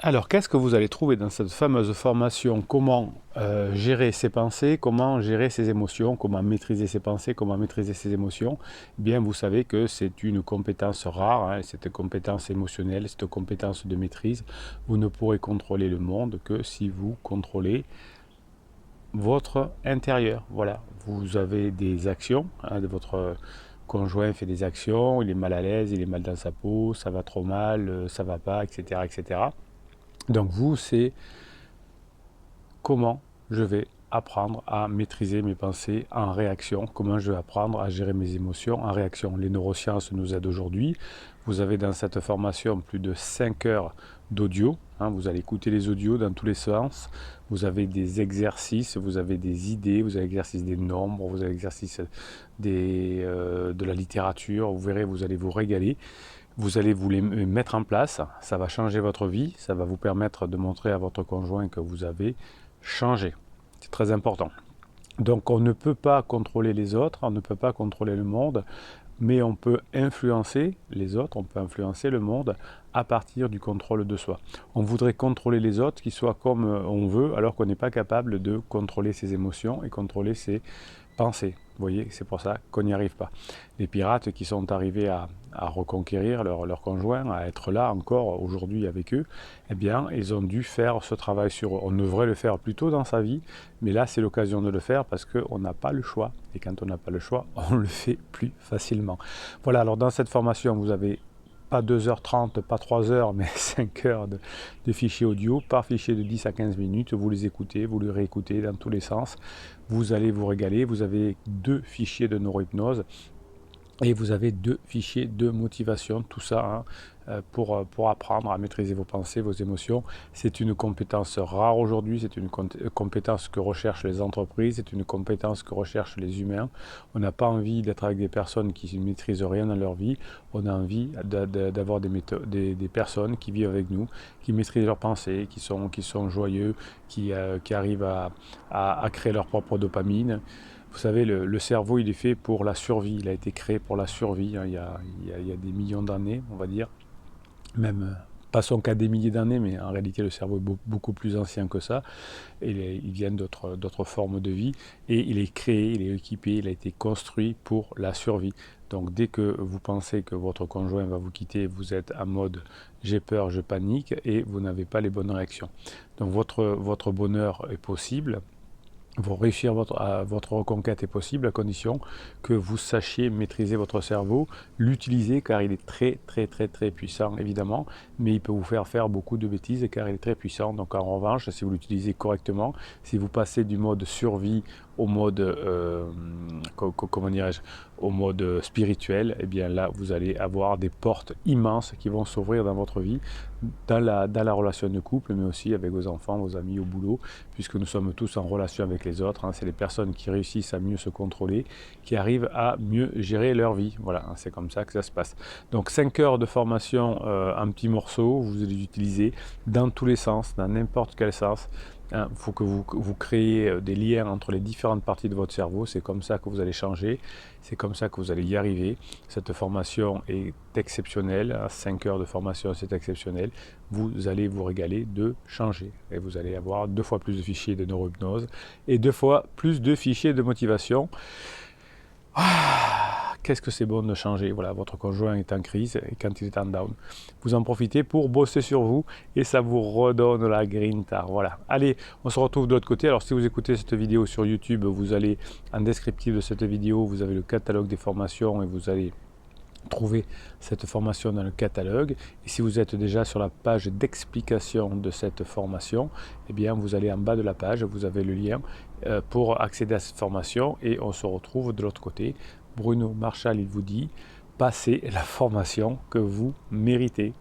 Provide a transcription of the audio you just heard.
Alors, qu'est-ce que vous allez trouver dans cette fameuse formation? Comment gérer ses pensées, comment gérer ses émotions, comment maîtriser ses pensées, comment maîtriser ses émotions? Eh bien, vous savez que c'est une compétence rare, hein, cette compétence émotionnelle, cette compétence de maîtrise. Vous ne pourrez contrôler le monde que si vous contrôlez votre intérieur. Voilà, vous avez des actions, hein, de votre conjoint fait des actions, il est mal à l'aise, il est mal dans sa peau, ça va trop mal, ça va pas, etc., etc. Donc vous, c'est comment je vais apprendre à maîtriser mes pensées en réaction, comment je vais apprendre à gérer mes émotions en réaction. Les neurosciences nous aident aujourd'hui. Vous avez dans cette formation plus de 5 heures d'audio. Hein, vous allez écouter les audios dans tous les sens. Vous avez des exercices, vous avez des idées, vous avez l'exercice des nombres, vous avez l'exercice de la littérature. Vous verrez, vous allez vous régaler. Vous allez vous les mettre en place, ça va changer votre vie, ça va vous permettre de montrer à votre conjoint que vous avez changé. C'est très important. Donc on ne peut pas contrôler les autres, on ne peut pas contrôler le monde, mais on peut influencer les autres, on peut influencer le monde à partir du contrôle de soi. On voudrait contrôler les autres, qu'ils soient comme on veut, alors qu'on n'est pas capable de contrôler ses émotions et contrôler ses pensées. Vous voyez, c'est pour ça qu'on n'y arrive pas. Les pirates qui sont arrivés à reconquérir leur conjoint, à être là encore aujourd'hui avec eux, eh bien, ils ont dû faire ce travail sur eux. On devrait le faire plus tôt dans sa vie, mais là, c'est l'occasion de le faire parce qu'on n'a pas le choix. Et quand on n'a pas le choix, on le fait plus facilement. Voilà, alors dans cette formation, vous avez pas 2h30, pas 3 heures, mais 5 heures de fichiers audio, par fichier de 10 à 15 minutes. Vous les écoutez, vous les réécoutez dans tous les sens. Vous allez vous régaler. Vous avez 2 fichiers de neurohypnose et vous avez 2 fichiers de motivation. Tout ça, hein, pour apprendre à maîtriser vos pensées, vos émotions. C'est une compétence rare aujourd'hui, c'est une compétence que recherchent les entreprises, c'est une compétence que recherchent les humains. On n'a pas envie d'être avec des personnes qui ne maîtrisent rien dans leur vie, on a envie d'avoir des personnes qui vivent avec nous, qui maîtrisent leurs pensées, qui sont joyeux, qui arrivent à créer leur propre dopamine. Vous savez, le cerveau, il est fait pour la survie. Il a été créé pour la survie, hein, il y a des millions d'années, on va dire. Même, passons qu'à des milliers d'années, mais en réalité, le cerveau est beaucoup plus ancien que ça. Et il vient d'autres formes de vie. Et il est créé, il est équipé, il a été construit pour la survie. Donc, dès que vous pensez que votre conjoint va vous quitter, vous êtes en mode j'ai peur, je panique, et vous n'avez pas les bonnes réactions. Donc, votre bonheur est possible. Réussir votre reconquête est possible à condition que vous sachiez maîtriser votre cerveau, l'utiliser car il est très puissant évidemment, mais il peut vous faire beaucoup de bêtises car il est très puissant. Donc en revanche, si vous l'utilisez correctement, si vous passez du mode survie au mode, comment dirais-je, au mode spirituel, et bien là vous allez avoir des portes immenses qui vont s'ouvrir dans votre vie, dans la relation de couple, mais aussi avec vos enfants, vos amis, au boulot, puisque nous sommes tous en relation avec les autres. Hein, c'est les personnes qui réussissent à mieux se contrôler, qui arrivent à mieux gérer leur vie. Voilà, hein, c'est comme ça que ça se passe. Donc 5 heures de formation en petits morceaux, vous allez les utiliser dans tous les sens, dans n'importe quel sens. Il faut que vous créez des liens entre les différentes parties de votre cerveau. C'est comme ça que vous allez changer. C'est comme ça que vous allez y arriver. Cette formation est exceptionnelle. 5 heures de formation, c'est exceptionnel. Vous allez vous régaler de changer. Et vous allez avoir 2 fois plus de fichiers de neurohypnose et 2 fois plus de fichiers de motivation. Qu'est-ce que c'est bon de changer. Voilà, votre conjoint est en crise et quand il est en down, vous en profitez pour bosser sur vous et ça vous redonne la grinta. Voilà. Allez, on se retrouve de l'autre côté. Alors si vous écoutez cette vidéo sur YouTube, vous allez en descriptif de cette vidéo, vous avez le catalogue des formations et vous allez trouver cette formation dans le catalogue. Et si vous êtes déjà sur la page d'explication de cette formation, eh bien vous allez en bas de la page, vous avez le lien pour accéder à cette formation et on se retrouve de l'autre côté. Bruno Marchal, il vous dit, passez la formation que vous méritez.